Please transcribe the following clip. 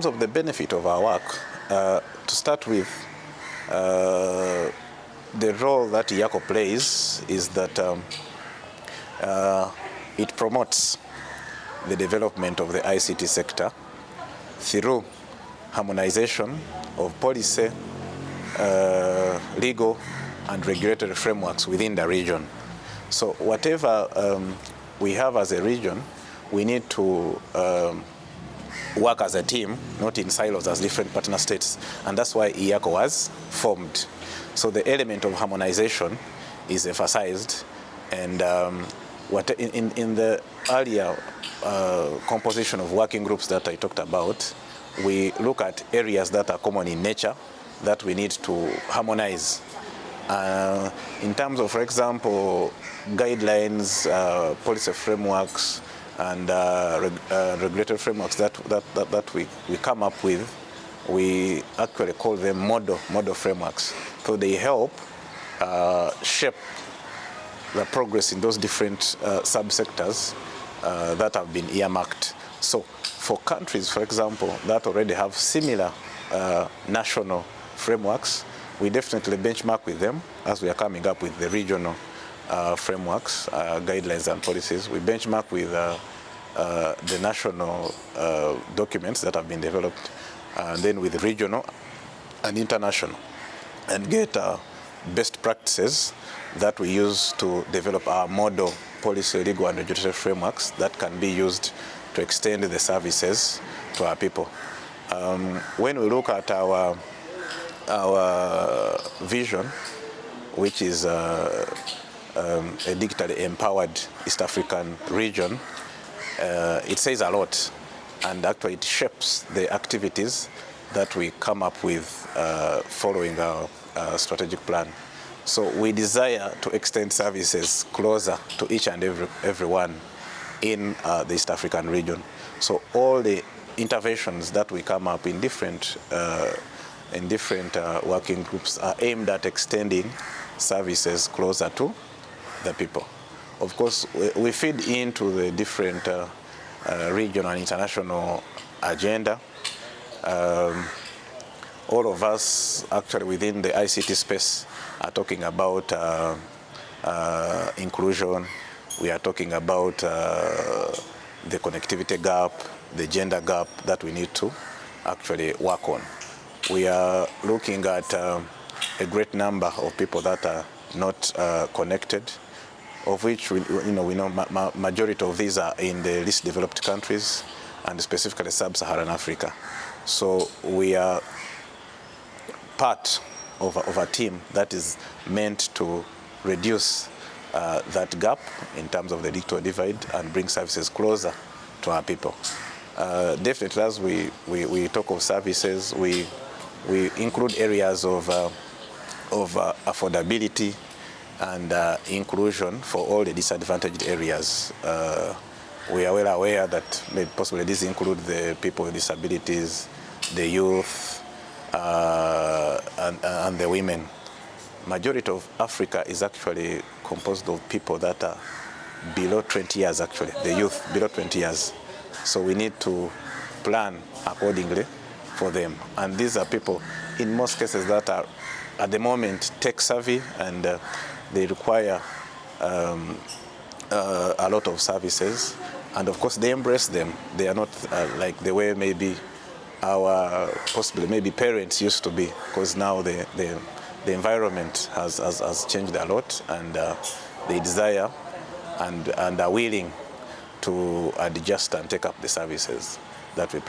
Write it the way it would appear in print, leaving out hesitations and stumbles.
In terms of the benefit of our work, to start with, the role that EACO plays is that it promotes the development of the ICT sector through harmonization of policy, legal and regulatory frameworks within the region. So whatever we have as a region, we need to work as a team, not in silos as different partner states, and that's why EACO was formed. So the element of harmonization is emphasized, and in the earlier composition of working groups that I talked about, we look at areas that are common in nature that we need to harmonize. In terms of, for example, guidelines, policy frameworks, and regulatory frameworks that we come up with, we actually call them model frameworks. So they help shape the progress in those different subsectors that have been earmarked. So for countries, for example, that already have similar national frameworks, we definitely benchmark with them as we are coming up with the regional frameworks, guidelines and policies. We benchmark with the national documents that have been developed, and then with regional and international, and get best practices that we use to develop our model policy, legal and regulatory frameworks that can be used to extend the services to our people. When we look at our vision, which is a digitally empowered East African region, it says a lot, and actually it shapes the activities that we come up with following our strategic plan. So we desire to extend services closer to each and everyone in the East African region. So all the interventions that we come up in different working groups are aimed at extending services closer to the people. Of course, we feed into the different regional and international agenda. All of us actually within the ICT space are talking about inclusion. We are talking about the connectivity gap, the gender gap that we need to actually work on. We are looking at a great number of people that are not connected, of which we know majority of these are in the least developed countries and specifically sub-Saharan Africa. So we are part of a team that is meant to reduce that gap in terms of the digital divide and bring services closer to our people. Definitely, as we talk of services, we include areas of affordability and inclusion for all the disadvantaged areas. We are well aware that maybe possibly these include the people with disabilities, the youth, and the women. Majority of Africa is actually composed of people that are below 20 years actually, the youth below 20 years. So we need to plan accordingly for them. And these are people, in most cases, that are at the moment tech savvy, and they require a lot of services. And of course, they embrace them. They are not like the way maybe possibly maybe parents used to be, because now the environment has changed a lot, and they desire and are willing to adjust and take up the services that we